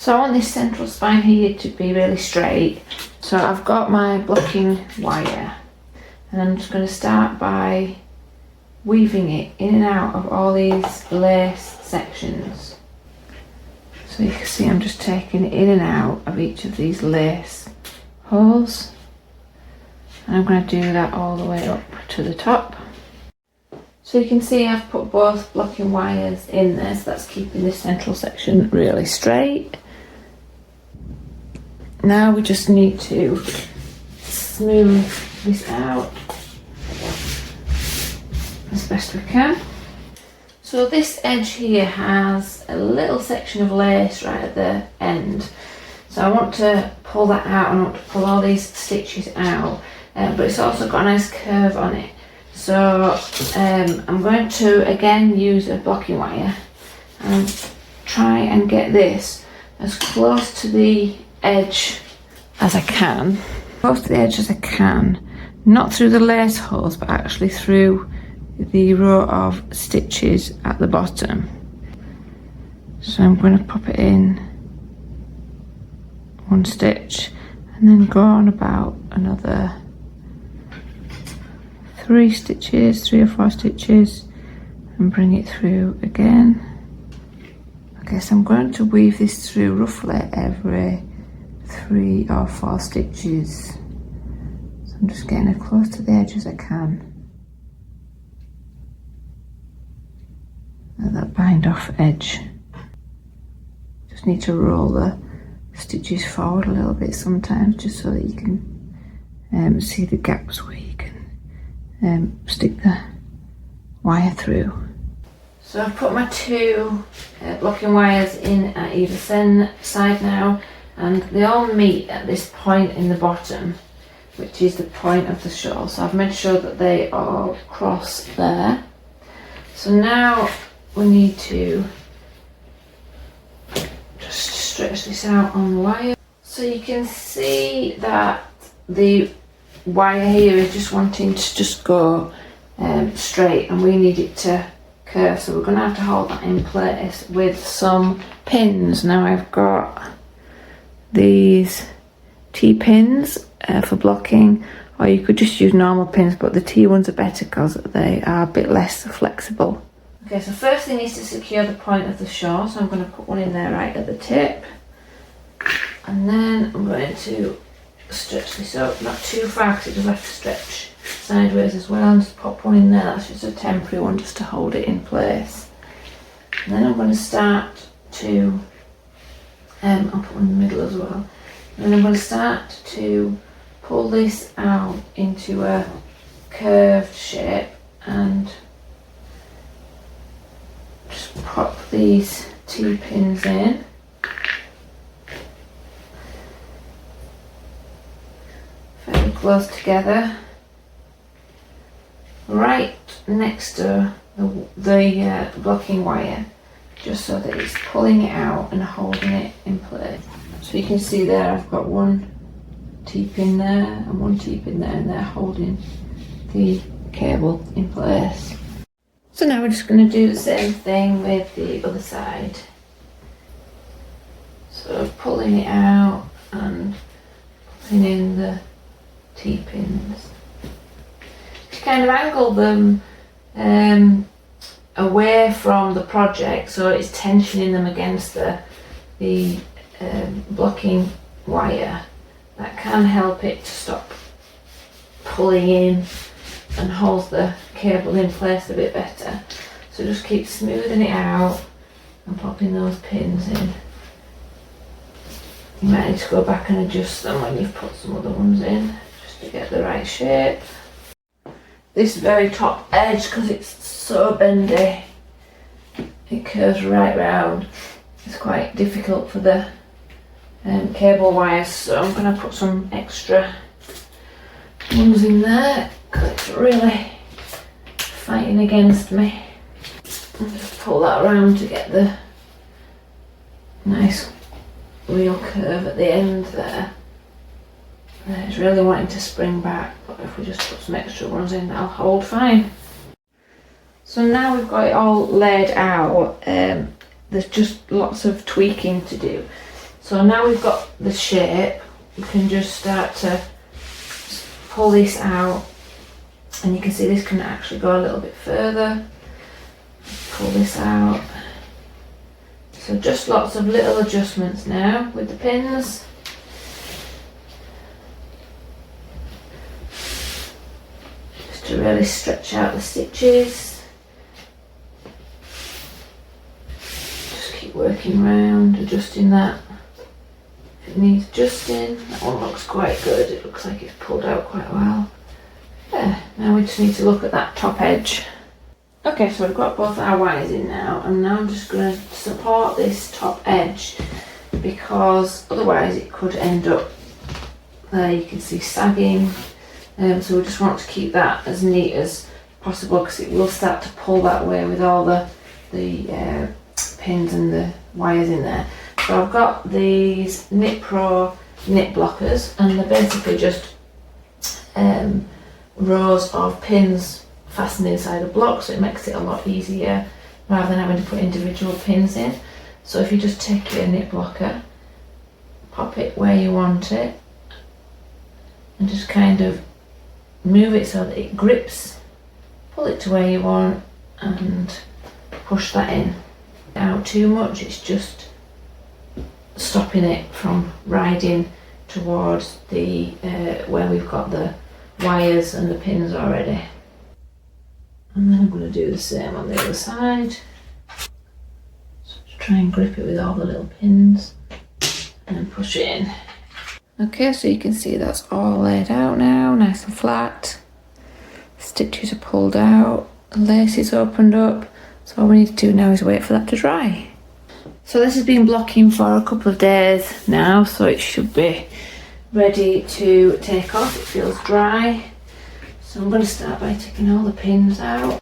So I want this central spine here to be really straight. So I've got my blocking wire, and I'm just going to start by weaving it in and out of all these lace sections. So you can see I'm just taking it in and out of each of these lace holes, and I'm going to do that all the way up to the top. So you can see I've put both blocking wires in there, so that's keeping this central section really straight. Now we just need to smooth this out as best we can. So this edge here has a little section of lace right at the end. So I want to pull that out, and I want to pull all these stitches out, but it's also got a nice curve on it. So I'm going to again use a blocking wire and try and get this as close to the edge as I can. Close to the edge as I can, not through the lace holes, but actually through the row of stitches at the bottom. So I'm going to pop it in one stitch and then go on about another 3 or 4 stitches and bring it through again. Okay, so I'm going to weave this through roughly every 3 or 4 stitches. So I'm just getting as close to the edge as I can. At that bind off edge. Just need to roll the stitches forward a little bit sometimes, just so that you can see the gaps where you can stick the wire through. So I've put my 2 blocking wires in at either side now, and they all meet at this point in the bottom, which is the point of the shawl. So I've made sure that they all cross there. So now we need to just stretch this out on the wire. So you can see that the wire here is just wanting to just go straight, and we need it to curve. So we're going to have to hold that in place with some pins. Now I've got these T-pins for blocking, or you could just use normal pins, but the T ones are better because they are a bit less flexible. Okay, so first thing is to secure the point of the shawl, so I'm going to put one in there right at the tip, and then I'm going to stretch this up, not too far because it does have to stretch sideways as well, and just pop one in there. That's just a temporary one just to hold it in place. And then I'm going to start to, I'll put one in the middle as well, and then I'm going to start to pull this out into a curved shape and just pop these T-pins in. Very close together, right next to the blocking wire, just so that it's pulling it out and holding it in place. So you can see there I've got one T-pin there and one T-pin there, and they're holding the cable in place. So now we're just going to do the same thing with the other side. So pulling it out and putting in the T-pins. To kind of angle them away from the project, so it's tensioning them against the blocking wire. That can help it to stop pulling in and holds the cable in place a bit better. So just keep smoothing it out and popping those pins in. You might need to go back and adjust them when you've put some other ones in, just to get the right shape. This very top edge, because it's so bendy, it curves right round. It's quite difficult for the cable wires, so I'm going to put some extra ones in there because it's really fighting against me. And just pull that around to get the nice real curve at the end there. It's really wanting to spring back, but if we just put some extra ones in, that'll hold fine. So now we've got it all laid out, there's just lots of tweaking to do. So now we've got the shape, we can just start to pull this out, and you can see this can actually go a little bit further. Pull this out. So just lots of little adjustments now with the pins. Just to really stretch out the stitches. Just keep working around, adjusting that. If it needs adjusting, that one looks quite good. It looks like it's pulled out quite well. Yeah, now we just need to look at that top edge. Okay, so we've got both our wires in now, and now I'm just going to support this top edge, because otherwise it could end up there, you can see, sagging. So we just want to keep that as neat as possible, because it will start to pull that way with all the pins and the wires in there. So I've got these Knit Pro knit blockers, and they're basically just rows of pins fastened inside a block, so it makes it a lot easier rather than having to put individual pins in. So if you just take your knit blocker, pop it where you want it, and just kind of move it so that it grips, pull it to where you want, and push that in. Out too much, it's just stopping it from riding towards the where we've got the wires and the pins already. And then I'm going to do the same on the other side. So just try and grip it with all the little pins and then push it in. Okay, so you can see that's all laid out now, nice and flat. Stitches are pulled out, the lace is opened up. So all we need to do now is wait for that to dry. So this has been blocking for a couple of days now, so it should be ready to take off. It feels dry. So I'm going to start by taking all the pins out.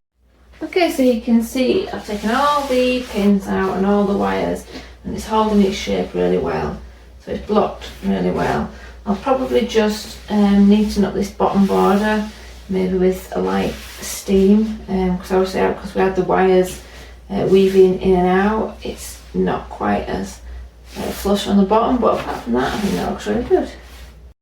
Okay, so you can see I've taken all the pins out and all the wires, and it's holding its shape really well. So it's blocked really well. I'll probably just neaten up this bottom border, maybe with a light steam, because obviously because we had the wires weaving in and out, it's not quite as flush on the bottom, but apart from that I think that looks really good.